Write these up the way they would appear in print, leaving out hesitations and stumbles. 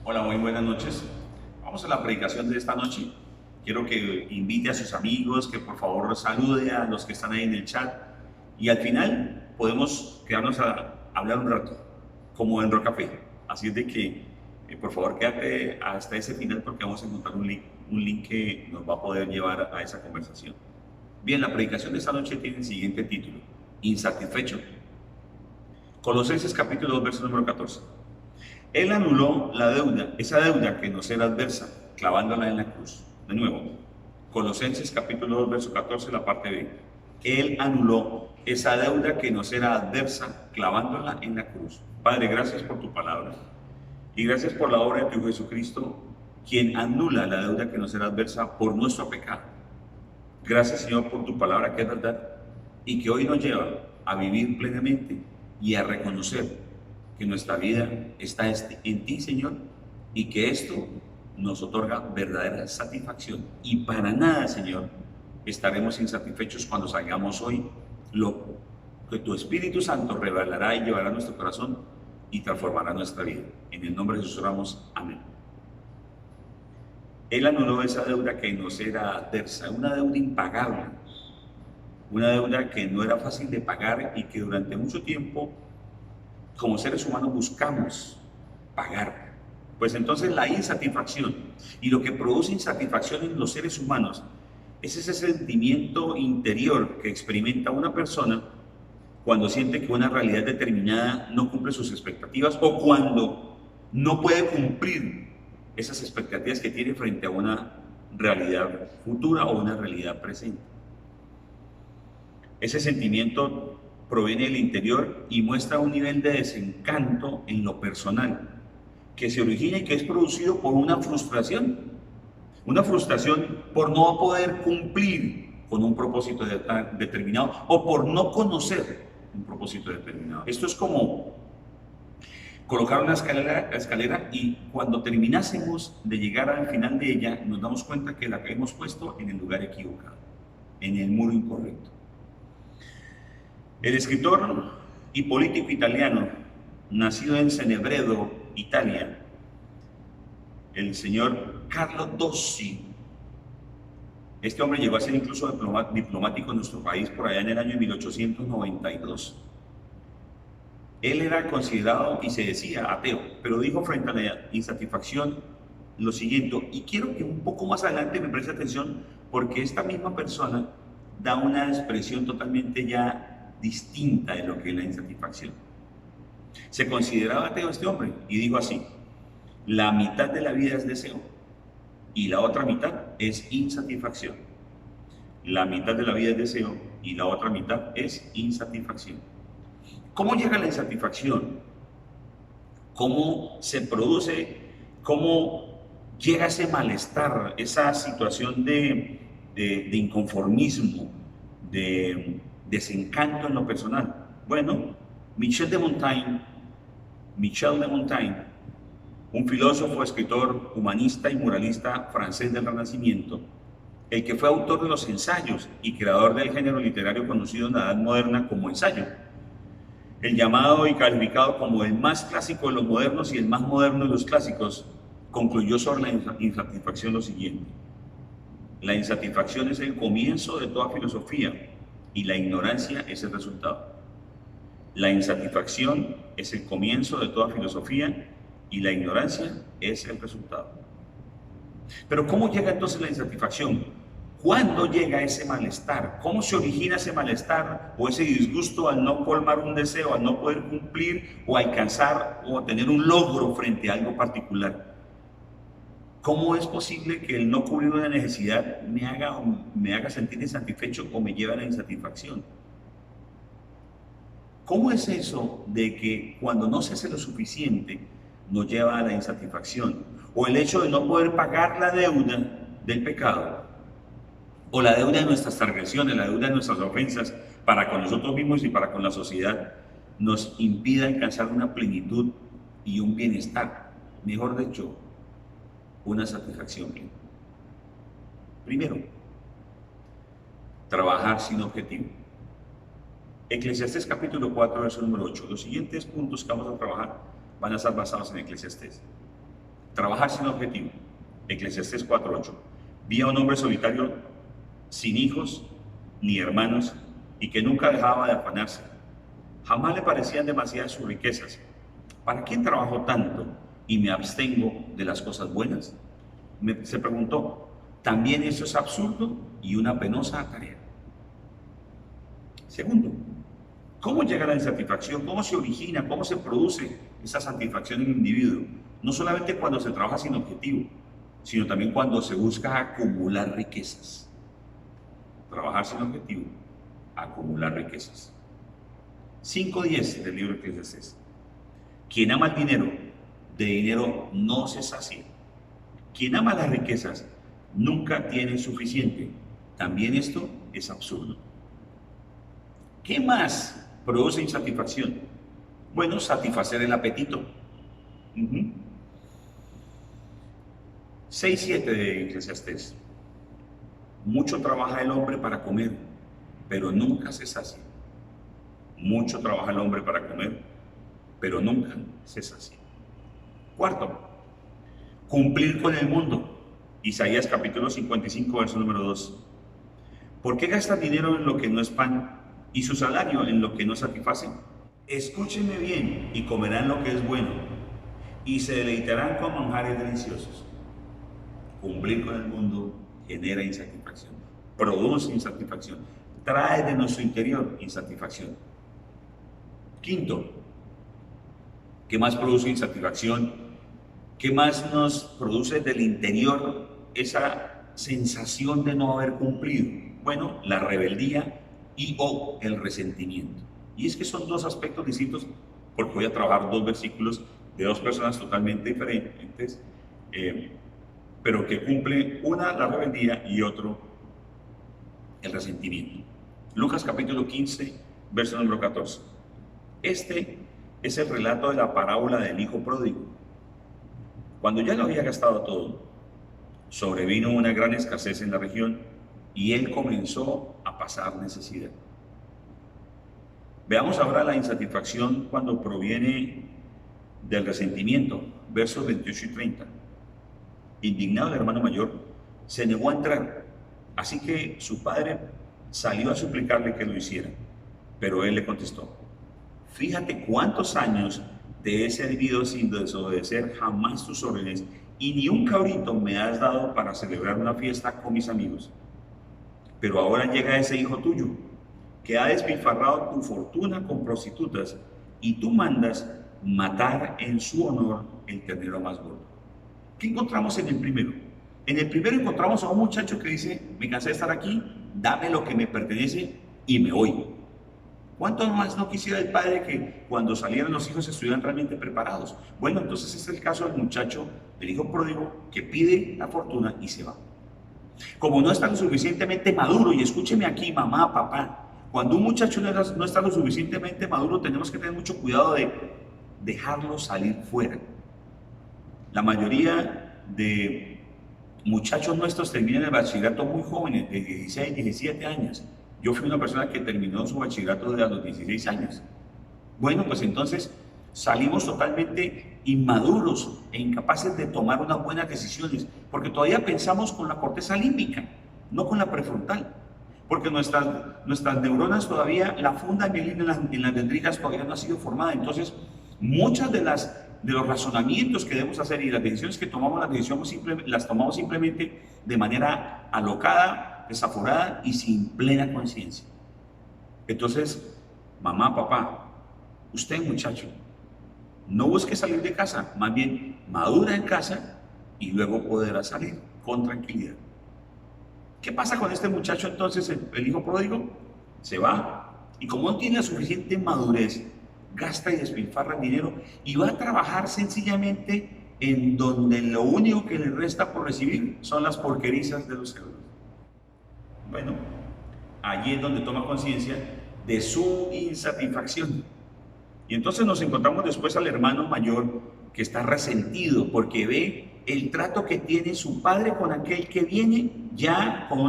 Hola, muy buenas noches. Vamos a la predicación de esta noche. Quiero que invite a sus amigos, que por favor salude a los que están ahí en el chat. Y al final podemos quedarnos a hablar un rato, como en Rocafé. Así es de que, por favor, quédate hasta ese final porque vamos a encontrar un link que nos va a poder llevar a esa conversación. Bien, la predicación de esta noche tiene el siguiente título: Insatisfecho. Colosenses capítulo 2, verso número 14. Él anuló la deuda, esa deuda que nos era adversa, clavándola en la cruz. De nuevo, Colosenses capítulo 2, verso 14, la parte B. Él anuló esa deuda que nos era adversa, clavándola en la cruz. Padre, gracias por tu palabra y gracias por la obra de tu Hijo Jesucristo, quien anula la deuda que nos era adversa por nuestro pecado. Gracias, Señor, por tu palabra que es verdad y que hoy nos lleva a vivir plenamente y a reconocer que nuestra vida está en ti, Señor, y que esto nos otorga verdadera satisfacción. Y para nada, Señor, estaremos insatisfechos cuando salgamos hoy. Lo que tu Espíritu Santo revelará y llevará a nuestro corazón y transformará nuestra vida. En el nombre de Jesús oramos. Amén. Él anuló esa deuda que nos era adversa, una deuda impagable, una deuda que no era fácil de pagar y que durante mucho tiempo como seres humanos buscamos pagar. Pues entonces la insatisfacción y lo que produce insatisfacción en los seres humanos es ese sentimiento interior que experimenta una persona cuando siente que una realidad determinada no cumple sus expectativas o cuando no puede cumplir esas expectativas que tiene frente a una realidad futura o una realidad presente. Ese sentimiento proviene del interior y muestra un nivel de desencanto en lo personal, que se origina y que es producido por una frustración por no poder cumplir con un propósito determinado o por no conocer un propósito determinado. Esto es como colocar una escalera y cuando terminásemos de llegar al final de ella, nos damos cuenta que la hemos puesto en el lugar equivocado, en el muro incorrecto. El escritor y político italiano, nacido en Cenebredo, Italia, el señor Carlo Dossi, este hombre llegó a ser incluso diplomático en nuestro país por allá en el año 1892. Él era considerado y se decía ateo, pero dijo frente a la insatisfacción lo siguiente, y quiero que un poco más adelante me preste atención porque esta misma persona da una expresión totalmente ya distinta de lo que es la insatisfacción. Se consideraba ateo este hombre y dijo así: la mitad de la vida es deseo y la otra mitad es insatisfacción. La mitad de la vida es deseo y la otra mitad es insatisfacción. ¿Cómo llega la insatisfacción? ¿Cómo se produce? ¿Cómo llega ese malestar, esa situación de inconformismo, de desencanto en lo personal? Bueno, Michel de Montaigne, un filósofo, escritor, humanista y muralista francés del Renacimiento, el que fue autor de los ensayos y creador del género literario conocido en la Edad Moderna como ensayo, el llamado y calificado como el más clásico de los modernos y el más moderno de los clásicos, concluyó sobre la insatisfacción lo siguiente: la insatisfacción es el comienzo de toda filosofía y la ignorancia es el resultado. La insatisfacción es el comienzo de toda filosofía y la ignorancia es el resultado. Pero ¿cómo llega entonces la insatisfacción? ¿Cuándo llega ese malestar? ¿Cómo se origina ese malestar o ese disgusto al no colmar un deseo, al no poder cumplir o alcanzar o tener un logro frente a algo particular? ¿Cómo es posible que el no cubrir una necesidad me haga sentir insatisfecho o me lleve a la insatisfacción? ¿Cómo es eso de que cuando no se hace lo suficiente nos lleva a la insatisfacción? O el hecho de no poder pagar la deuda del pecado, o la deuda de nuestras transgresiones, la deuda de nuestras ofensas para con nosotros mismos y para con la sociedad, nos impide alcanzar una plenitud y un bienestar, mejor dicho, una satisfacción plena. Primero, trabajar sin objetivo. Eclesiastés capítulo 4, verso número 8. Los siguientes puntos que vamos a trabajar van a estar basados en Eclesiastés. Trabajar sin objetivo. Eclesiastés 4:8. Vi a un hombre solitario, sin hijos ni hermanos, y que nunca dejaba de afanarse. Jamás le parecían demasiadas sus riquezas. ¿Para quién trabajo tanto y me abstengo de las cosas buenas? Se preguntó. También eso es absurdo y una penosa tarea. Segundo, ¿cómo llega la insatisfacción? ¿Cómo se origina? ¿Cómo se produce esa satisfacción en el individuo? No solamente cuando se trabaja sin objetivo, sino también cuando se busca acumular riquezas. Trabajar sin objetivo, acumular riquezas. 5:10 del libro de Eclesiastés. Quien ama el dinero, de dinero no se sacia. Quien ama las riquezas, nunca tiene suficiente. También esto es absurdo. ¿Qué más produce insatisfacción? Bueno, satisfacer el apetito. 6:7 de Eclesiastés. Mucho trabaja el hombre para comer, pero nunca se sacia. Mucho trabaja el hombre para comer, pero nunca se sacia. Cuarto, cumplir con el mundo. Isaías capítulo 55, verso número 2. ¿Por qué gastan dinero en lo que no es pan y su salario en lo que no satisface? Escúchenme bien y comerán lo que es bueno y se deleitarán con manjares deliciosos. Cumplir con el mundo genera insatisfacción, produce insatisfacción, trae de nuestro interior insatisfacción. Quinto, ¿qué más produce insatisfacción? ¿Qué más nos produce del interior esa sensación de no haber cumplido? Bueno, la rebeldía y o el resentimiento. Y es que son dos aspectos distintos, porque voy a trabajar dos versículos de dos personas totalmente diferentes, pero que cumple una la rebeldía y otro el resentimiento. Lucas capítulo 15, verso número 14. Este es el relato de la parábola del hijo pródigo. Cuando ya lo había gastado todo, sobrevino una gran escasez en la región y él comenzó a pasar necesidad. Veamos ahora la insatisfacción cuando proviene del resentimiento, versos 28 y 30. Indignado el hermano mayor, se negó a entrar, así que su padre salió a suplicarle que lo hiciera, pero él le contestó: fíjate cuántos años te he servido sin desobedecer jamás tus órdenes, y ni un cabrito me has dado para celebrar una fiesta con mis amigos. Pero ahora llega ese hijo tuyo, que ha despilfarrado tu fortuna con prostitutas, y tú mandas matar en su honor el ternero más gordo. ¿Qué encontramos en el primero? En el primero encontramos a un muchacho que dice: me cansé de estar aquí, dame lo que me pertenece y me voy. ¿Cuánto más no quisiera el padre que cuando salieran los hijos estuvieran realmente preparados? Bueno, entonces este es el caso del muchacho, del hijo pródigo, que pide la fortuna y se va. Como no está lo suficientemente maduro, y escúcheme aquí, mamá, papá, cuando un muchacho no está lo suficientemente maduro, tenemos que tener mucho cuidado de dejarlo salir fuera. La mayoría de muchachos nuestros terminan el bachillerato muy jóvenes, de 16, 17 años. Yo fui una persona que terminó su bachillerato desde los 16 años. Bueno, pues entonces salimos totalmente inmaduros e incapaces de tomar unas buenas decisiones, porque todavía pensamos con la corteza límbica, no con la prefrontal, porque nuestras neuronas todavía, la funda mielina en las dendritas todavía no ha sido formada. Entonces, muchas de los razonamientos que debemos hacer y las decisiones que tomamos, las tomamos simplemente de manera alocada, desaforada y sin plena conciencia. Entonces, mamá, papá, usted muchacho, no busque salir de casa, más bien madura en casa y luego podrá salir con tranquilidad. ¿Qué pasa con este muchacho entonces, el hijo pródigo? Se va y como no tiene la suficiente madurez, gasta y despilfarra el dinero y va a trabajar sencillamente en donde lo único que le resta por recibir son las porquerizas de los euros. Bueno, allí es donde toma conciencia de su insatisfacción. Y entonces nos encontramos después al hermano mayor que está resentido porque ve el trato que tiene su padre con aquel que viene ya con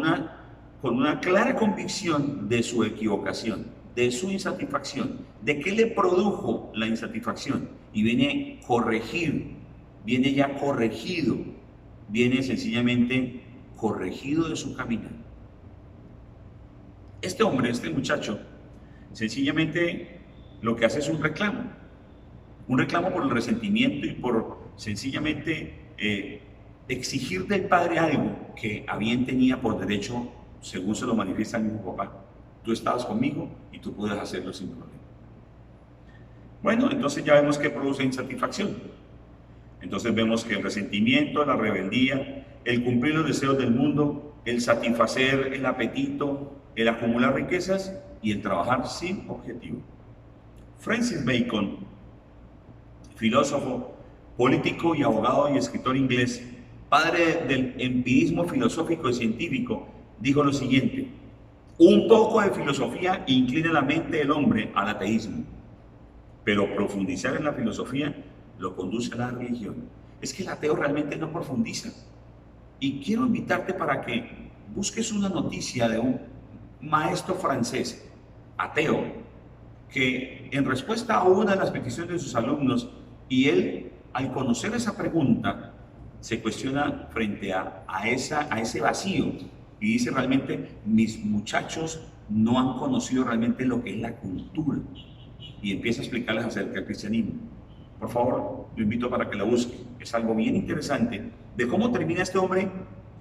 una clara convicción de su equivocación, de su insatisfacción, de qué le produjo la insatisfacción, y viene a corregir viene ya corregido, viene sencillamente corregido de su caminar. Este hombre, este muchacho, sencillamente lo que hace es un reclamo por el resentimiento y por sencillamente exigir del padre algo que a bien tenía por derecho, según se lo manifiesta el mismo papá. Tú estabas conmigo y tú puedes hacerlo sin problema. Bueno, entonces ya vemos que produce insatisfacción. Entonces vemos que el resentimiento, la rebeldía, el cumplir los deseos del mundo, el satisfacer el apetito, el acumular riquezas y el trabajar sin objetivo. Francis Bacon, filósofo, político y abogado y escritor inglés, padre del empirismo filosófico y científico, dijo lo siguiente: un poco de filosofía inclina la mente del hombre al ateísmo, pero profundizar en la filosofía lo conduce a la religión. Es que el ateo realmente no profundiza. Y quiero invitarte para que busques una noticia de un maestro francés, ateo, que en respuesta a una de las peticiones de sus alumnos, y él, al conocer esa pregunta, se cuestiona frente a ese vacío y dice: realmente mis muchachos no han conocido realmente lo que es la cultura, y empieza a explicarles acerca del cristianismo. Por favor, lo invito para que la busque. Es algo bien interesante de cómo termina este hombre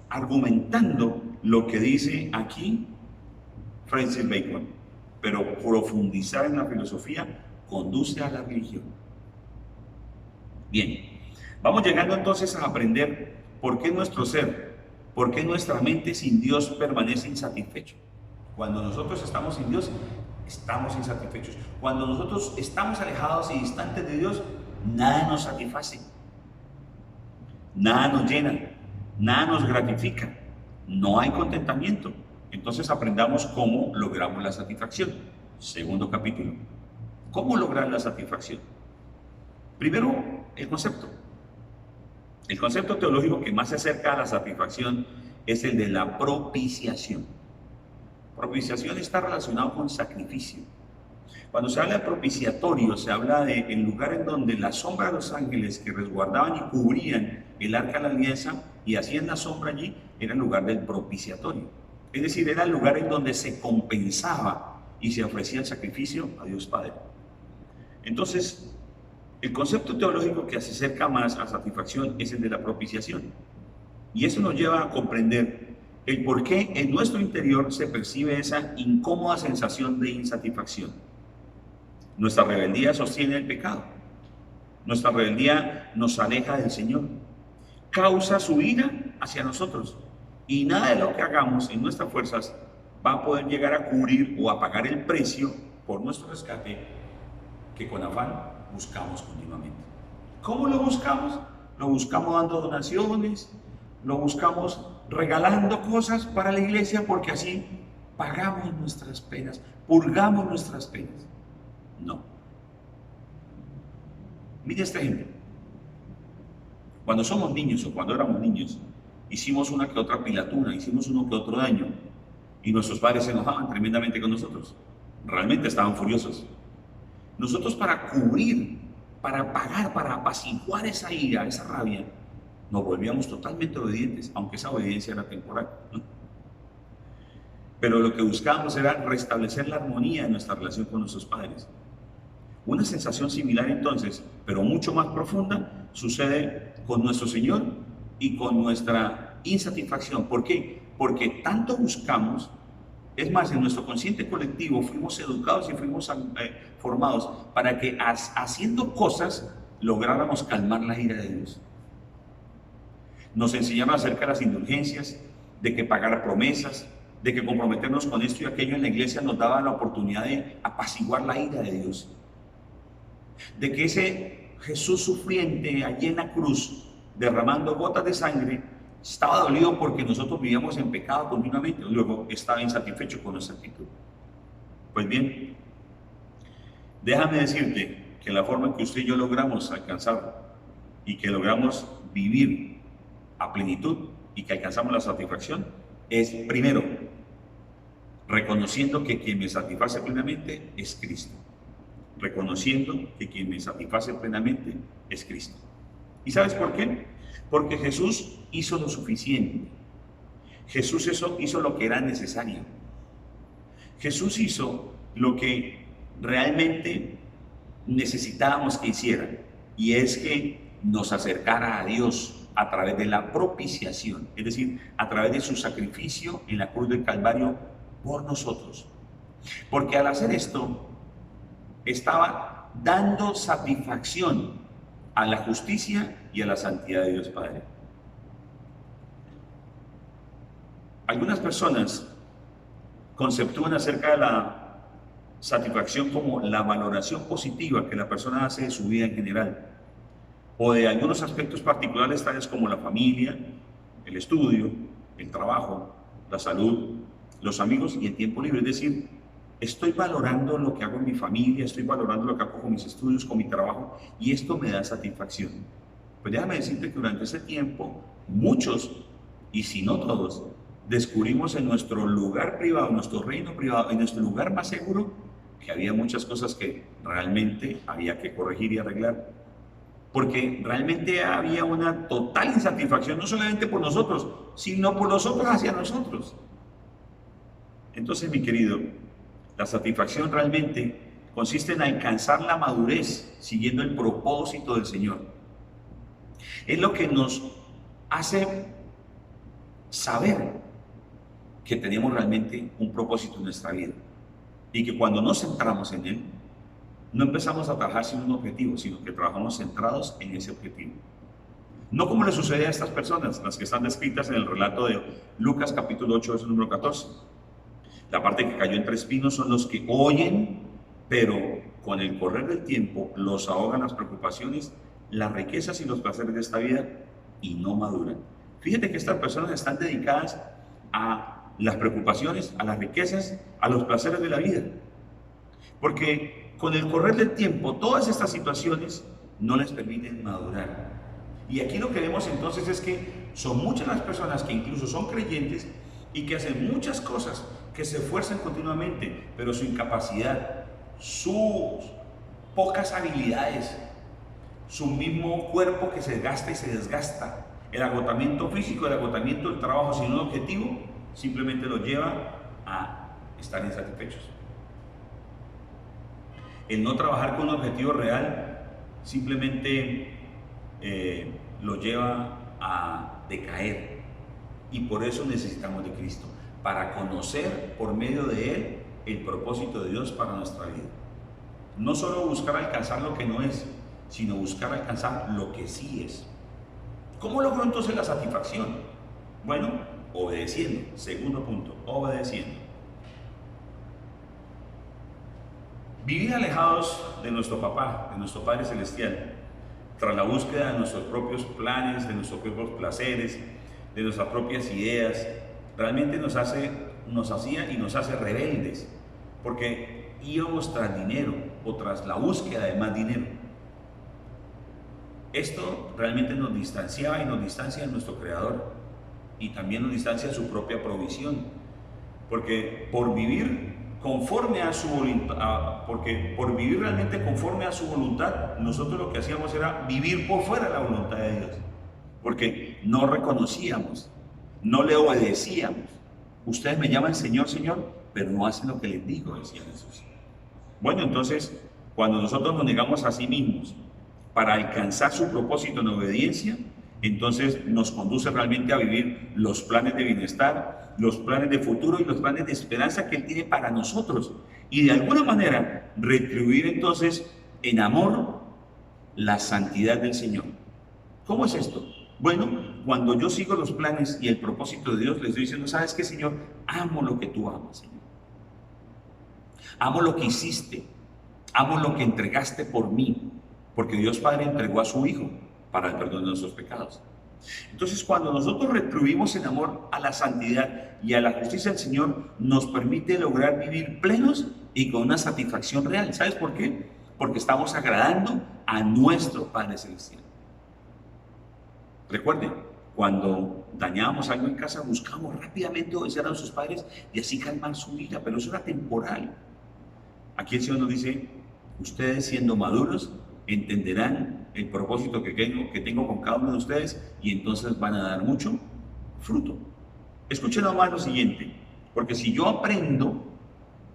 argumentando lo que dice aquí Francis Bacon, pero profundizar en la filosofía conduce a la religión. Bien, vamos llegando entonces a aprender por qué nuestro ser, por qué nuestra mente sin Dios permanece insatisfecho. Cuando nosotros estamos sin Dios, estamos insatisfechos. Cuando nosotros estamos alejados y distantes de Dios, nada nos satisface, nada nos llena, nada nos gratifica, no hay contentamiento. Entonces aprendamos cómo logramos la satisfacción. Segundo capítulo. ¿Cómo lograr la satisfacción? Primero, el concepto. El concepto teológico que más se acerca a la satisfacción es el de la propiciación. Propiciación está relacionado con sacrificio. Cuando se habla de propiciatorio, se habla del lugar en donde la sombra de los ángeles que resguardaban y cubrían el arca de la alianza y hacían la sombra allí, era el lugar del propiciatorio. Es decir, era el lugar en donde se compensaba y se ofrecía el sacrificio a Dios Padre. Entonces, el concepto teológico que se acerca más a satisfacción es el de la propiciación. Y eso nos lleva a comprender el por qué en nuestro interior se percibe esa incómoda sensación de insatisfacción. Nuestra rebeldía sostiene el pecado. Nuestra rebeldía nos aleja del Señor. Causa su ira hacia nosotros. Y nada de lo que hagamos en nuestras fuerzas va a poder llegar a cubrir o a pagar el precio por nuestro rescate que con afán buscamos continuamente. ¿Cómo lo buscamos? Lo buscamos dando donaciones, lo buscamos regalando cosas para la iglesia, porque así pagamos nuestras penas, purgamos nuestras penas. No. Mire este ejemplo. Cuando somos niños o cuando éramos niños, hicimos una que otra pilatuna, hicimos uno que otro daño, y nuestros padres se enojaban tremendamente con nosotros. Realmente estaban furiosos. Nosotros, para cubrir, para pagar, para apaciguar esa ira, esa rabia, nos volvíamos totalmente obedientes, aunque esa obediencia era temporal, ¿no? Pero lo que buscábamos era restablecer la armonía en nuestra relación con nuestros padres. Una sensación similar entonces, pero mucho más profunda, sucede con nuestro Señor y con nuestra insatisfacción. ¿Por qué? Porque tanto buscamos, es más, en nuestro consciente colectivo fuimos educados y fuimos formados para que haciendo cosas lográramos calmar la ira de Dios. Nos enseñaron acerca de las indulgencias, de que pagar promesas, de que comprometernos con esto y aquello en la iglesia nos daba la oportunidad de apaciguar la ira de Dios. De que ese Jesús sufriente allí en la cruz, derramando gotas de sangre, estaba dolido porque nosotros vivíamos en pecado continuamente, luego estaba insatisfecho con nuestra actitud. Pues bien, déjame decirte que la forma en que usted y yo logramos alcanzar y que logramos vivir a plenitud y que alcanzamos la satisfacción es, primero, reconociendo que quien me satisface plenamente es Cristo. Reconociendo que quien me satisface plenamente es Cristo. ¿Y sabes por qué? Porque Jesús hizo lo suficiente. Jesús hizo lo que era necesario. Jesús hizo lo que realmente necesitábamos que hiciera, y es que nos acercara a Dios a través de la propiciación, es decir, a través de su sacrificio en la cruz del Calvario por nosotros. Porque al hacer esto, estaba dando satisfacción a la justicia y a la santidad de Dios Padre. Algunas personas conceptúan acerca de la satisfacción como la valoración positiva que la persona hace de su vida en general, o de algunos aspectos particulares tales como la familia, el estudio, el trabajo, la salud, los amigos y el tiempo libre. Es decir, estoy valorando lo que hago en mi familia, estoy valorando lo que hago con mis estudios, con mi trabajo, y esto me da satisfacción. Pues déjame decirte que durante ese tiempo, muchos, y si no todos, descubrimos en nuestro lugar privado, en nuestro reino privado, en nuestro lugar más seguro, que había muchas cosas que realmente había que corregir y arreglar. Porque realmente había una total insatisfacción, no solamente por nosotros, sino por los otros hacia nosotros. Entonces, mi querido, la satisfacción realmente consiste en alcanzar la madurez siguiendo el propósito del Señor. Es lo que nos hace saber que tenemos realmente un propósito en nuestra vida y que cuando nos centramos en él, no empezamos a trabajar sin un objetivo, sino que trabajamos centrados en ese objetivo. No como le sucede a estas personas, las que están descritas en el relato de Lucas capítulo 8, verso número 14. La parte que cayó entre espinos son los que oyen, pero con el correr del tiempo los ahogan las preocupaciones, las riquezas y los placeres de esta vida y no maduran. Fíjate que estas personas están dedicadas a las preocupaciones, a las riquezas, a los placeres de la vida. Porque con el correr del tiempo, todas estas situaciones no les permiten madurar. Y aquí lo que vemos entonces es que son muchas las personas que incluso son creyentes y que hacen muchas cosas, que se esfuerzan continuamente, pero su incapacidad, sus pocas habilidades, su mismo cuerpo que se desgasta y se desgasta, el agotamiento físico, el agotamiento del trabajo sin un objetivo, simplemente los lleva a estar insatisfechos. El no trabajar con un objetivo real simplemente lo lleva a decaer, y por eso necesitamos de Cristo, para conocer por medio de Él el propósito de Dios para nuestra vida. No solo buscar alcanzar lo que no es, sino buscar alcanzar lo que sí es. ¿Cómo logro entonces la satisfacción? Bueno, obedeciendo. Segundo punto, obedeciendo. Vivir alejados de nuestro papá, de nuestro Padre Celestial, tras la búsqueda de nuestros propios planes, de nuestros propios placeres, de nuestras propias ideas, realmente nos hacía y nos hace rebeldes, porque íbamos tras dinero o tras la búsqueda de más dinero. Esto realmente nos distanciaba y nos distancia de nuestro Creador, y también nos distancia de su propia provisión, porque por vivir conforme a su voluntad, por vivir realmente conforme a su voluntad, nosotros lo que hacíamos era vivir por fuera de la voluntad de Dios, porque no reconocíamos, no le obedecíamos. Ustedes me llaman Señor, Señor, pero no hacen lo que les digo, decía Jesús. Bueno, entonces, cuando nosotros nos negamos a sí mismos para alcanzar su propósito en obediencia, entonces nos conduce realmente a vivir los planes de bienestar, los planes de futuro y los planes de esperanza que Él tiene para nosotros, y de alguna manera retribuir entonces en amor la santidad del Señor. ¿Cómo es esto? Bueno, cuando yo sigo los planes y el propósito de Dios, les estoy diciendo, ¿sabes qué, Señor? Amo lo que tú amas, Señor. Amo lo que hiciste, amo lo que entregaste por mí, porque Dios Padre entregó a su Hijo para el perdón de nuestros pecados. Entonces, cuando nosotros retribuimos en amor a la santidad y a la justicia del Señor, nos permite lograr vivir plenos y con una satisfacción real. ¿Sabes por qué? Porque estamos agradando a nuestro Padre Celestial. Recuerden, cuando dañábamos algo en casa, buscábamos rápidamente obedecer a nuestros padres y así calmar su ira, pero eso era temporal. Aquí el Señor nos dice, ustedes siendo maduros, entenderán el propósito que tengo con cada uno de ustedes y entonces van a dar mucho fruto. Escuchen nomás lo siguiente, porque si yo aprendo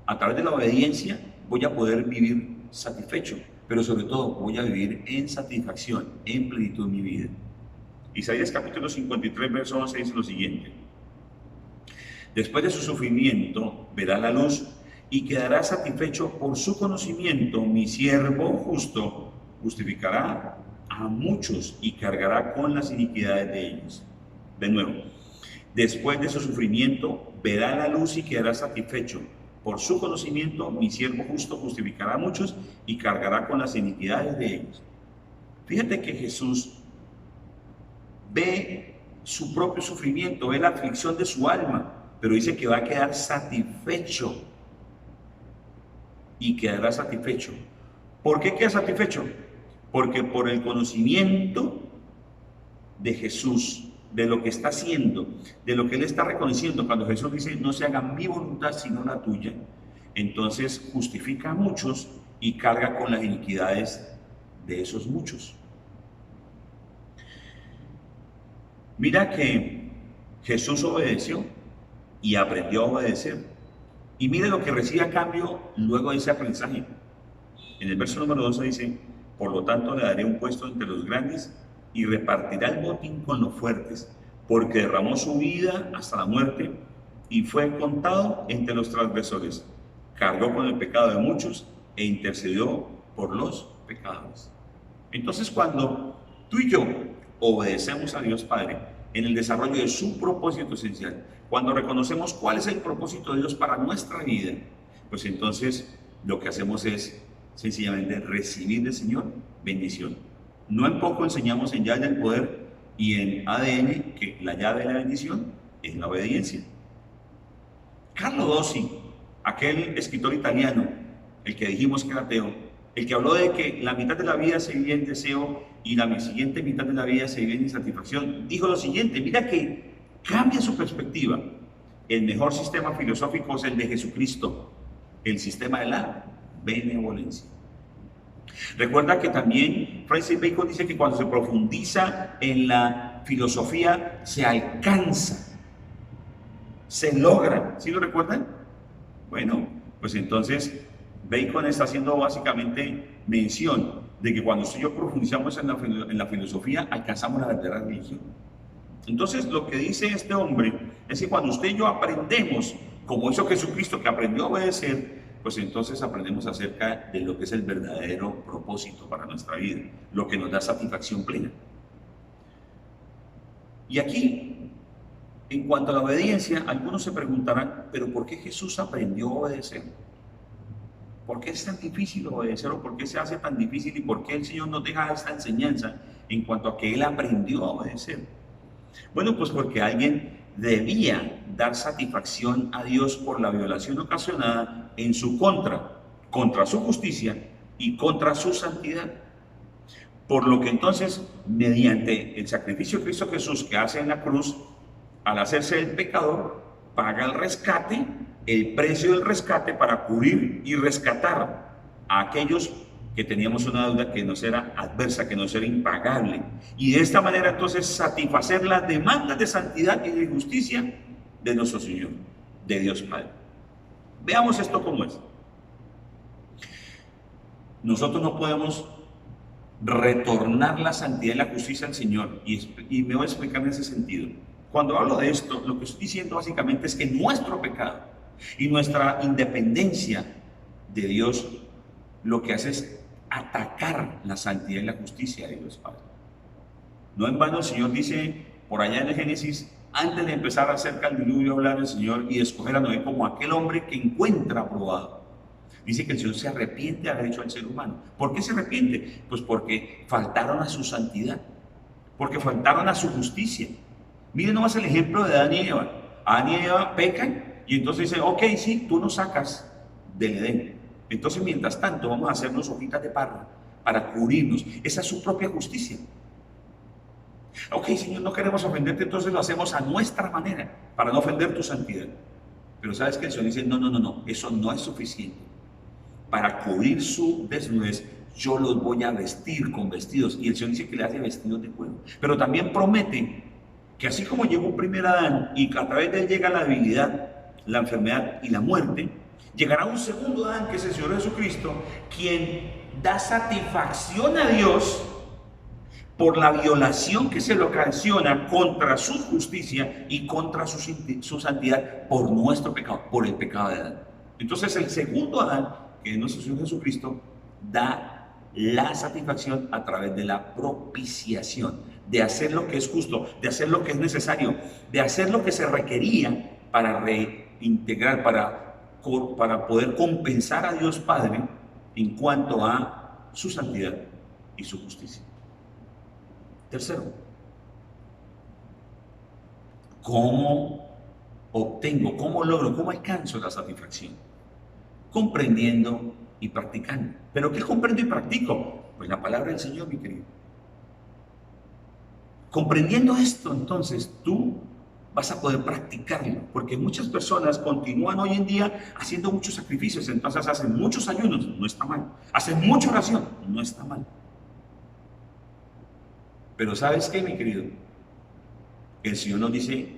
a través de la obediencia, voy a poder vivir satisfecho, pero sobre todo voy a vivir en satisfacción, en plenitud en mi vida. Isaías capítulo 53, verso 11 dice lo siguiente: después de su sufrimiento verá la luz y quedará satisfecho por su conocimiento. Mi siervo justo justificará a muchos y cargará con las iniquidades de ellos. De nuevo, después de su sufrimiento verá la luz y quedará satisfecho. Por su conocimiento, mi siervo justo justificará a muchos y cargará con las iniquidades de ellos. Fíjate que Jesús ve su propio sufrimiento, ve la aflicción de su alma, pero dice que va a quedar satisfecho. Y quedará satisfecho. ¿Por qué queda satisfecho? Porque por el conocimiento de Jesús, de lo que está haciendo, de lo que Él está reconociendo, cuando Jesús dice, no se haga mi voluntad sino la tuya, entonces justifica a muchos y carga con las iniquidades de esos muchos. Mira que Jesús obedeció y aprendió a obedecer. Y mire lo que recibe a cambio luego de ese aprendizaje. En el verso número 12 dice, por lo tanto le daré un puesto entre los grandes y repartirá el botín con los fuertes, porque derramó su vida hasta la muerte y fue contado entre los transgresores. Cargó con el pecado de muchos e intercedió por los pecadores. Entonces, cuando tú y yo obedecemos a Dios Padre en el desarrollo de su propósito esencial, cuando reconocemos cuál es el propósito de Dios para nuestra vida, pues entonces lo que hacemos es sencillamente recibir del Señor bendición. No en poco enseñamos en Llave del Poder y en ADN que la llave de la bendición es la obediencia. Carlo Dossi, aquel escritor italiano, el que dijimos que era ateo, el que habló de que la mitad de la vida se vive en deseo y la siguiente mitad de la vida se vive en insatisfacción, dijo lo siguiente, mira que cambia su perspectiva. El mejor sistema filosófico es el de Jesucristo, el sistema de la benevolencia. Recuerda que también Francis Bacon dice que cuando se profundiza en la filosofía se alcanza, se logra. ¿Sí lo recuerdan? Bueno, pues entonces Bacon está haciendo básicamente mención de que cuando usted y yo profundizamos en la filosofía alcanzamos la verdadera religión. Entonces lo que dice este hombre es que cuando usted y yo aprendemos, como hizo Jesucristo que aprendió a obedecer, pues entonces aprendemos acerca de lo que es el verdadero propósito para nuestra vida, lo que nos da satisfacción plena. Y aquí, en cuanto a la obediencia, algunos se preguntarán, ¿pero por qué Jesús aprendió a obedecer? ¿Por qué es tan difícil obedecer o por qué se hace tan difícil y por qué el Señor nos deja esta enseñanza en cuanto a que Él aprendió a obedecer? Bueno, pues porque alguien debía dar satisfacción a Dios por la violación ocasionada en su contra su justicia y contra su santidad. Por lo que entonces, mediante el sacrificio de Cristo Jesús que hace en la cruz, al hacerse el pecador, paga el rescate, el precio del rescate para cubrir y rescatar a aquellos que teníamos una deuda que nos era adversa, que nos era impagable. Y de esta manera entonces satisfacer las demandas de santidad y de justicia de nuestro Señor, de Dios Padre. Veamos esto cómo es. Nosotros no podemos retornar la santidad y la justicia al Señor, y me voy a explicar en ese sentido. Cuando hablo de esto, lo que estoy diciendo básicamente es que nuestro pecado y nuestra independencia de Dios lo que hace es atacar la santidad y la justicia de Dios Padre. No en vano el Señor dice por allá en el Génesis, antes de empezar acerca del diluvio, hablar el Señor y escoger a Noé como aquel hombre que encuentra aprobado. Dice que el Señor se arrepiente de haber hecho al ser humano. ¿Por qué se arrepiente? Pues porque faltaron a su santidad, porque faltaron a su justicia. Miren nomás el ejemplo de Adán y Eva. Adán y Eva pecan y entonces dicen, ok, sí, tú nos sacas del Edén. Entonces, mientras tanto, vamos a hacernos hojitas de parra para cubrirnos. Esa es su propia justicia. Ok, Señor, no queremos ofenderte, entonces lo hacemos a nuestra manera, para no ofender tu santidad. Pero ¿sabes qué? El Señor dice, no, eso no es suficiente. Para cubrir su desnudez, yo los voy a vestir con vestidos. Y el Señor dice que le hace vestidos de cuero. Pero también promete que así como llegó un primer Adán y a través de él llega la debilidad, la enfermedad y la muerte, llegará un segundo Adán, que es el Señor Jesucristo, quien da satisfacción a Dios por la violación que se le ocasiona contra su justicia y contra su santidad por nuestro pecado, por el pecado de Adán. Entonces el segundo Adán, que es nuestro Señor Jesucristo, da la satisfacción a través de la propiciación, de hacer lo que es justo, de hacer lo que es necesario, de hacer lo que se requería para reintegrar, para poder compensar a Dios Padre en cuanto a su santidad y su justicia. Tercero, ¿cómo obtengo, cómo logro, cómo alcanzo la satisfacción? Comprendiendo y practicando. ¿Pero qué comprendo y practico? Pues la palabra del Señor, mi querido. Comprendiendo esto, entonces, tú vas a poder practicarlo, porque muchas personas continúan hoy en día haciendo muchos sacrificios, entonces hacen muchos ayunos, no está mal. Hacen mucha oración, no está mal. Pero ¿sabes qué, mi querido? El Señor nos dice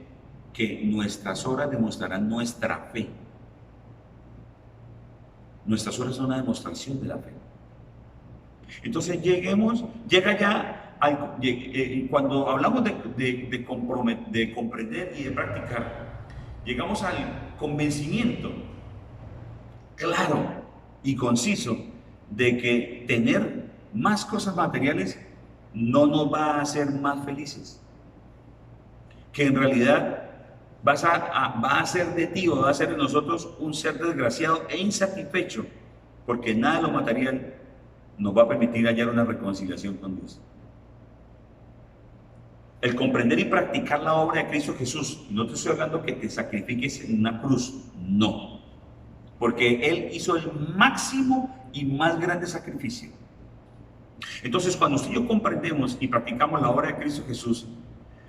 que nuestras obras demostrarán nuestra fe. Nuestras obras son una demostración de la fe. Entonces llega ya, cuando hablamos de comprender y de practicar, llegamos al convencimiento claro y conciso de que tener más cosas materiales no nos va a hacer más felices. Que en realidad va a hacer de ti o va a hacer de nosotros un ser desgraciado e insatisfecho, porque nada de lo material nos va a permitir hallar una reconciliación con Dios. El comprender y practicar la obra de Cristo Jesús, no te estoy hablando que te sacrifiques en una cruz, no, porque Él hizo el máximo y más grande sacrificio. Entonces, cuando usted y yo comprendemos y practicamos la obra de Cristo Jesús,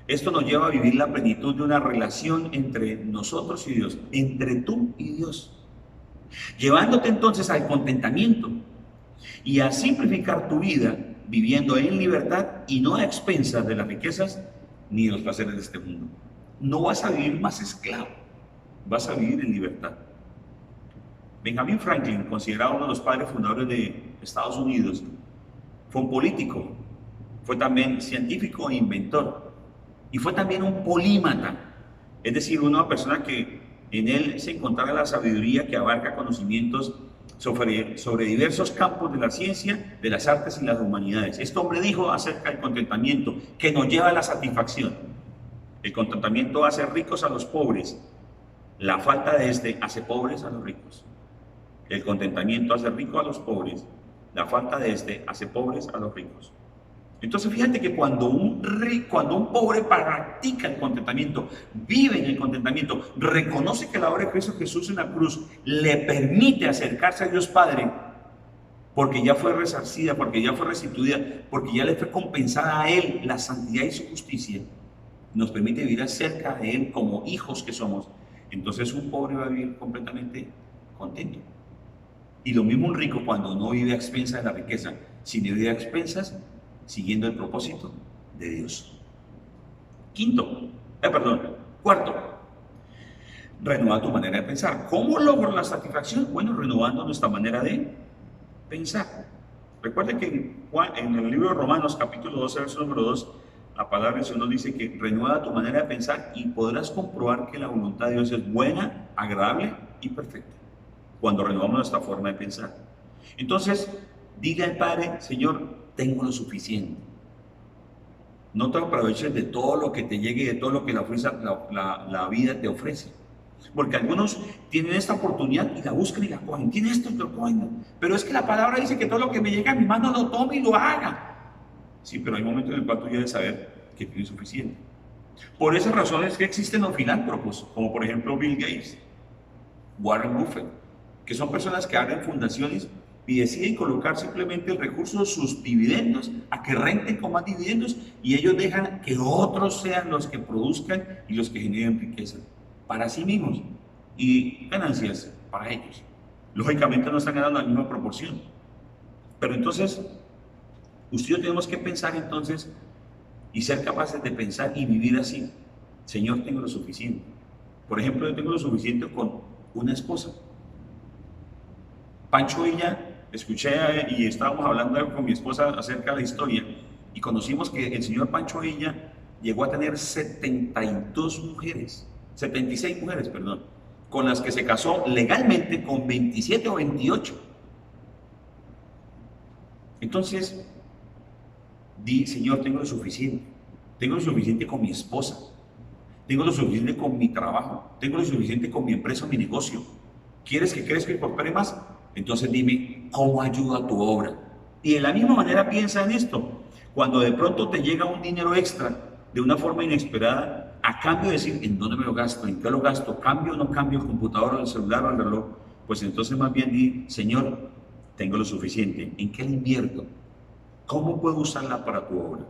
esto nos lleva a vivir la plenitud de una relación entre nosotros y Dios, entre tú y Dios, llevándote entonces al contentamiento y a simplificar tu vida viviendo en libertad y no a expensas de las riquezas ni de los placeres de este mundo. No vas a vivir más esclavo, vas a vivir en libertad. Benjamin Franklin, considerado uno de los padres fundadores de Estados Unidos, fue un político, fue también científico e inventor, y fue también un polímata, es decir, una persona que en él se encontraba la sabiduría que abarca conocimientos sobre diversos campos de la ciencia, de las artes y las humanidades. Este hombre dijo acerca del contentamiento, que nos lleva a la satisfacción. El contentamiento hace ricos a los pobres, la falta de este hace pobres a los ricos. El contentamiento hace ricos a los pobres, la falta de este hace pobres a los ricos. Entonces fíjate que cuando un pobre practica el contentamiento, vive en el contentamiento, reconoce que la obra de Cristo Jesús en la cruz le permite acercarse a Dios Padre, porque ya fue resarcida, porque ya fue restituida, porque ya le fue compensada a Él la santidad y su justicia, nos permite vivir cerca de Él como hijos que somos. Entonces un pobre va a vivir completamente contento. Y lo mismo un rico cuando no vive a expensas de la riqueza, sino vive a expensas siguiendo el propósito de Dios. Cuarto, renueva tu manera de pensar. ¿Cómo logro la satisfacción? Bueno, renovando nuestra manera de pensar. Recuerden que en el libro de Romanos, capítulo 12, verso número 2, la palabra del Señor nos dice que renueva tu manera de pensar y podrás comprobar que la voluntad de Dios es buena, agradable y perfecta, cuando renovamos nuestra forma de pensar. Entonces, diga al Padre: Señor, tengo lo suficiente. No te aproveches de todo lo que te llegue, de todo lo que la vida te ofrece. Porque algunos tienen esta oportunidad y la buscan y la cogen. Tienen esto y lo cogen. Pero es que la palabra dice que todo lo que me llega a mi mano lo tome y lo haga. Sí, pero hay momentos en el cual tú debes saber que tienes suficiente. Por esas razones que existen los filántropos, como por ejemplo Bill Gates, Warren Buffett, que son personas que abren fundaciones y deciden colocar simplemente el recurso de sus dividendos a que renten con más dividendos, y ellos dejan que otros sean los que produzcan y los que generen riqueza para sí mismos y ganancias para ellos. Lógicamente no están ganando la misma proporción, Pero entonces, usted y yo tenemos que pensar entonces y ser capaces de pensar y vivir así. Señor, tengo lo suficiente. Por ejemplo, yo tengo lo suficiente con una esposa. Pancho Villa, escuché y estábamos hablando con mi esposa acerca de la historia y conocimos que el señor Pancho Villa llegó a tener 72 mujeres, 76 mujeres, perdón, con las que se casó legalmente con 27 o 28. Entonces, di, Señor, tengo lo suficiente con mi esposa, tengo lo suficiente con mi trabajo, tengo lo suficiente con mi empresa, mi negocio. ¿Quieres que crezca y prospere más? Entonces dime, ¿cómo ayuda tu obra? Y de la misma manera piensa en esto. Cuando de pronto te llega un dinero extra de una forma inesperada, a cambio de decir, ¿en dónde me lo gasto? ¿En qué lo gasto? ¿Cambio o no cambio el computador o el celular o el reloj? Pues entonces más bien di, Señor, tengo lo suficiente. ¿En qué la invierto? ¿Cómo puedo usarla para tu obra?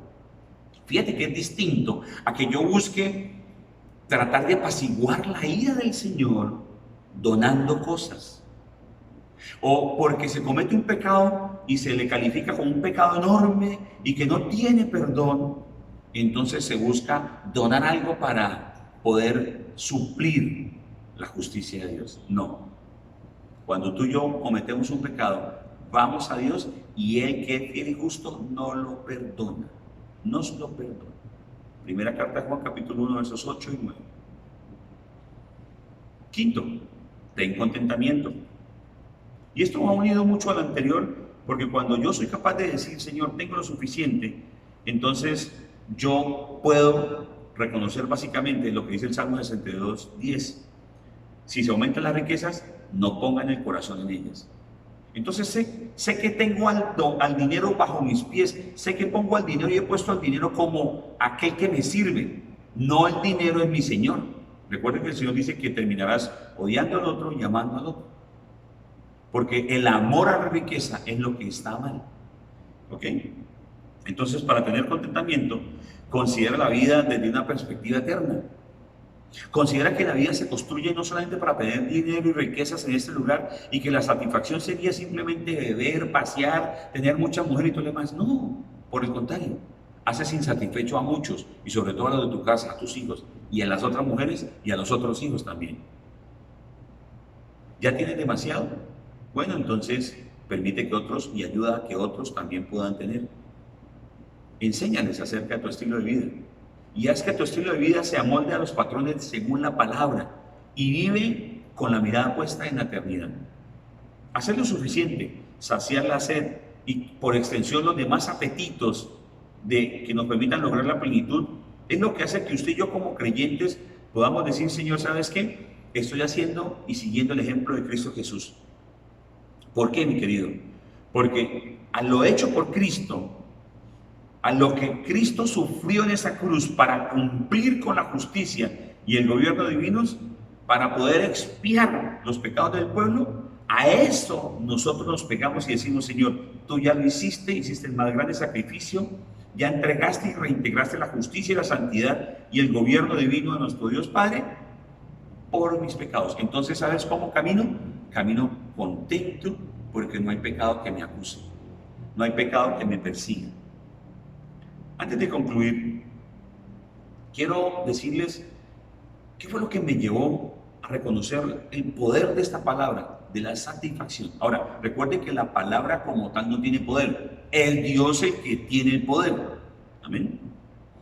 Fíjate que es distinto a que yo busque tratar de apaciguar la ira del Señor donando cosas. O porque se comete un pecado y se le califica como un pecado enorme y que no tiene perdón, entonces se busca donar algo para poder suplir la justicia de Dios. No. Cuando tú y yo cometemos un pecado, vamos a Dios y Él, que es fiel y justo, no lo perdona. Nos lo perdona. Primera carta de Juan, capítulo 1, versos 8 y 9. Quinto, ten contentamiento. Y esto va unido mucho al anterior, porque cuando yo soy capaz de decir, Señor, tengo lo suficiente, entonces yo puedo reconocer básicamente lo que dice el Salmo 62:10. Si se aumentan las riquezas, no pongan el corazón en ellas. Entonces sé que tengo al dinero bajo mis pies, sé que pongo al dinero y he puesto al dinero como aquel que me sirve, no el dinero es mi Señor. Recuerden que el Señor dice que terminarás odiando al otro y amando al otro. Porque el amor a la riqueza es lo que está mal. ¿Ok? Entonces, para tener contentamiento, considera la vida desde una perspectiva eterna. Considera que la vida se construye no solamente para tener dinero y riquezas en este lugar y que la satisfacción sería simplemente beber, pasear, tener muchas mujeres y todo lo demás. No, por el contrario, haces insatisfecho a muchos y sobre todo a los de tu casa, a tus hijos y a las otras mujeres y a los otros hijos también. ¿Ya tienes demasiado? Bueno, entonces permite que otros y ayuda a que otros también puedan tener. Enséñales acerca de tu estilo de vida y haz que tu estilo de vida se amolde a los patrones según la palabra y vive con la mirada puesta en la eternidad. Hacer lo suficiente, saciar la sed y por extensión los demás apetitos que nos permitan lograr la plenitud es lo que hace que usted y yo como creyentes podamos decir, Señor, ¿sabes qué? Estoy haciendo y siguiendo el ejemplo de Cristo Jesús. ¿Por qué, mi querido? Porque a lo hecho por Cristo, a lo que Cristo sufrió en esa cruz para cumplir con la justicia y el gobierno divinos, para poder expiar los pecados del pueblo, a eso nosotros nos pegamos y decimos, Señor, tú ya lo hiciste el más grande sacrificio, ya entregaste y reintegraste la justicia y la santidad y el gobierno divino de nuestro Dios Padre por mis pecados. Entonces, ¿sabes cómo camino? Camino contento porque no hay pecado que me acuse, no hay pecado que me persiga. Antes de concluir, quiero decirles qué fue lo que me llevó a reconocer el poder de esta palabra, de la satisfacción. Ahora, recuerden que la palabra como tal no tiene poder, el Dios es el que tiene el poder. Amén.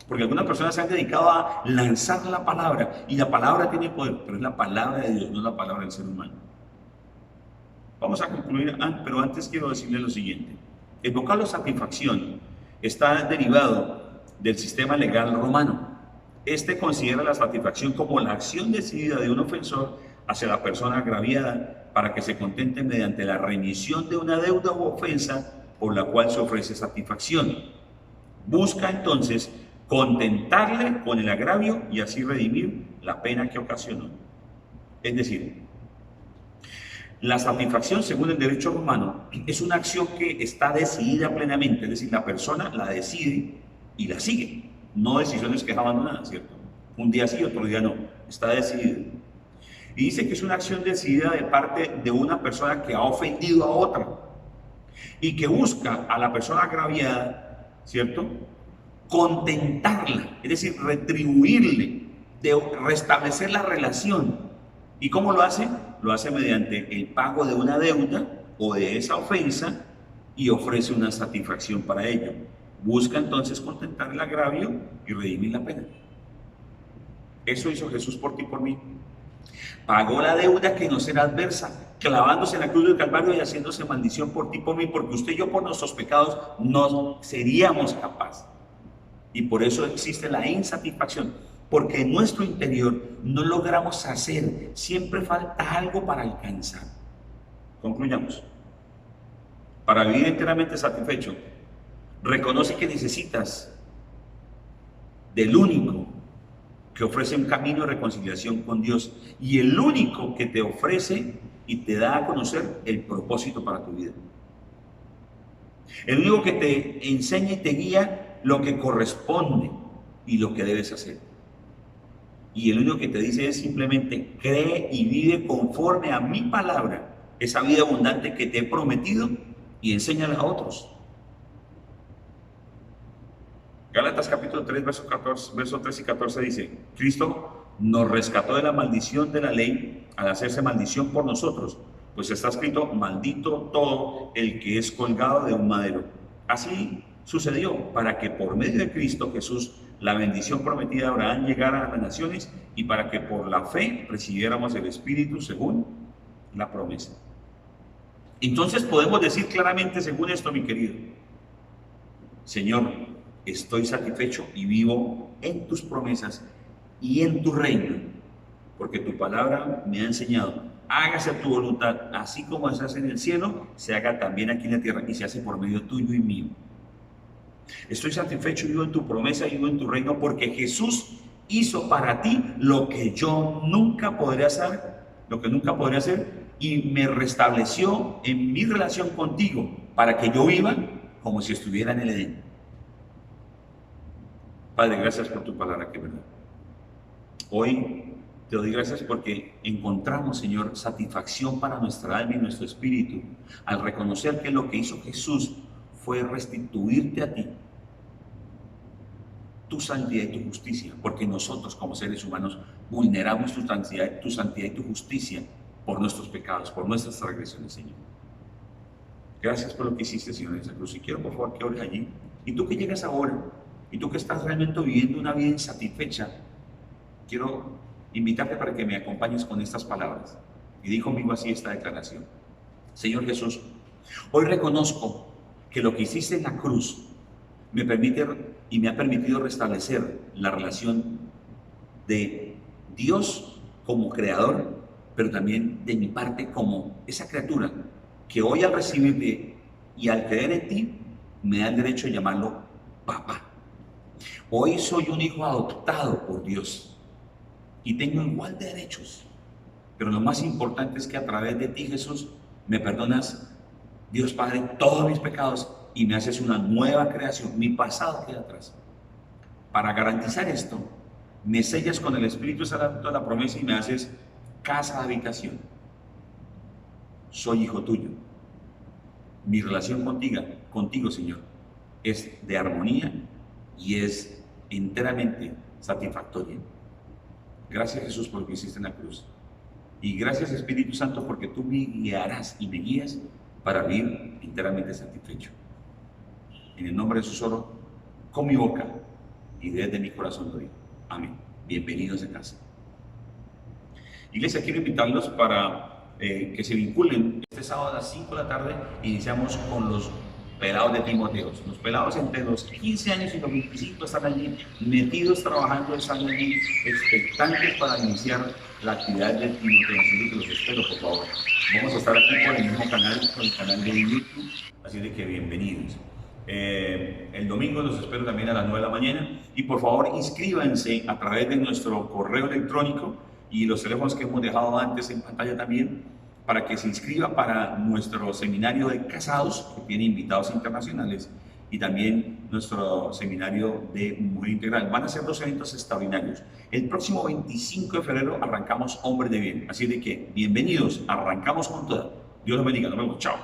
Porque algunas personas se han dedicado a lanzar la palabra y la palabra tiene poder, pero es la palabra de Dios, no la palabra del ser humano. Vamos a concluir, pero antes quiero decirles lo siguiente. El vocablo satisfacción está derivado del sistema legal romano. Este considera la satisfacción como la acción decidida de un ofensor hacia la persona agraviada para que se contente mediante la remisión de una deuda u ofensa por la cual se ofrece satisfacción. Busca entonces contentarle con el agravio y así redimir la pena que ocasionó. Es decir, la satisfacción, según el derecho romano, es una acción que está decidida plenamente, es decir, la persona la decide y la sigue. No decisiones que es abandonadas, ¿cierto? Un día sí, otro día no. Está decidido. Y dice que es una acción decidida de parte de una persona que ha ofendido a otra. y que busca a la persona agraviada, ¿cierto? Contentarla, es decir, retribuirle, de restablecer la relación. ¿Y cómo lo hace? Lo hace mediante el pago de una deuda o de esa ofensa y ofrece una satisfacción para ello. Busca entonces contentar el agravio y redimir la pena. Eso hizo Jesús por ti y por mí. Pagó la deuda que nos era adversa, clavándose en la cruz del Calvario y haciéndose maldición por ti y por mí, porque usted y yo por nuestros pecados no seríamos capaces. Y por eso existe la insatisfacción, porque en nuestro interior no logramos hacer, siempre falta algo para alcanzar. Concluyamos. Para vivir enteramente satisfecho, reconoce que necesitas del único que ofrece un camino de reconciliación con Dios y el único que te ofrece y te da a conocer el propósito para tu vida. El único que te enseña y te guía lo que corresponde y lo que debes hacer. Y el único que te dice es simplemente cree y vive conforme a mi palabra, esa vida abundante que te he prometido, y enséñala a otros. Gálatas capítulo 3, versos 3 y 14 dice: Cristo nos rescató de la maldición de la ley al hacerse maldición por nosotros, pues está escrito: maldito todo el que es colgado de un madero. Así sucedió para que por medio de Cristo Jesús la bendición prometida de Abraham llegara a las naciones y para que por la fe recibiéramos el Espíritu según la promesa. Entonces podemos decir claramente, según esto, mi querido: Señor, estoy satisfecho y vivo en tus promesas y en tu reino, porque tu palabra me ha enseñado: hágase tu voluntad, así como se hace en el cielo, se haga también aquí en la tierra, y se hace por medio tuyo y mío. Estoy satisfecho y vivo en tu promesa y vivo en tu reino, porque Jesús hizo para ti lo que yo nunca podré hacer, y me restableció en mi relación contigo para que yo viva como si estuviera en el Edén. Padre, gracias por tu palabra, que es verdad. Hoy te doy gracias porque encontramos, Señor, satisfacción para nuestra alma y nuestro espíritu al reconocer que lo que hizo Jesús fue restituirte a ti tu santidad y tu justicia, porque nosotros como seres humanos vulneramos tu santidad y tu justicia por nuestros pecados, por nuestras transgresiones, Señor. Gracias por lo que hiciste, Señor, en esa cruz. Y quiero, por favor, que ores allí. Y tú que llegas ahora, y tú que estás realmente viviendo una vida insatisfecha, quiero invitarte para que me acompañes con estas palabras. Y di conmigo así esta declaración: Señor Jesús, hoy reconozco que lo que hiciste en la cruz me ha permitido restablecer la relación de Dios como creador, pero también de mi parte como esa criatura que hoy, al recibirte y al creer en ti, me da el derecho de llamarlo papá. Hoy soy un hijo adoptado por Dios y tengo igual de derechos, pero lo más importante es que a través de ti, Jesús, me perdonas, Dios Padre, todos mis pecados y me haces una nueva creación. Mi pasado queda atrás. Para garantizar esto, me sellas con el Espíritu Santo de la promesa y me haces casa de habitación. Soy hijo tuyo. Mi relación contigo, Señor, es de armonía y es enteramente satisfactoria. Gracias, Jesús, por lo que hiciste en la cruz. Y gracias, Espíritu Santo, porque tú me guiarás y me guías para vivir enteramente satisfecho. En el nombre de Jesús oro con mi boca y desde mi corazón lo digo. Amén. Bienvenidos a casa. Iglesia, quiero invitarlos para que se vinculen. Este sábado a las 5 de la tarde iniciamos con los pelados de Timoteo. Los pelados entre los 15 años y los 25 están allí metidos trabajando, están allí expectantes para iniciar la actividad de Timoteo. Así que los espero, por favor. Vamos a estar aquí por el mismo canal, por el canal de YouTube, así de que bienvenidos. El domingo los espero también a las 9 de la mañana y por favor inscríbanse a través de nuestro correo electrónico y los teléfonos que hemos dejado antes en pantalla también, para que se inscriba para nuestro seminario de casados, que tiene invitados internacionales, y también nuestro seminario de mujer integral. Van a ser dos eventos extraordinarios. El próximo 25 de febrero arrancamos Hombres de Bien, así de que bienvenidos, arrancamos con toda. Dios los bendiga, nos vemos, chao.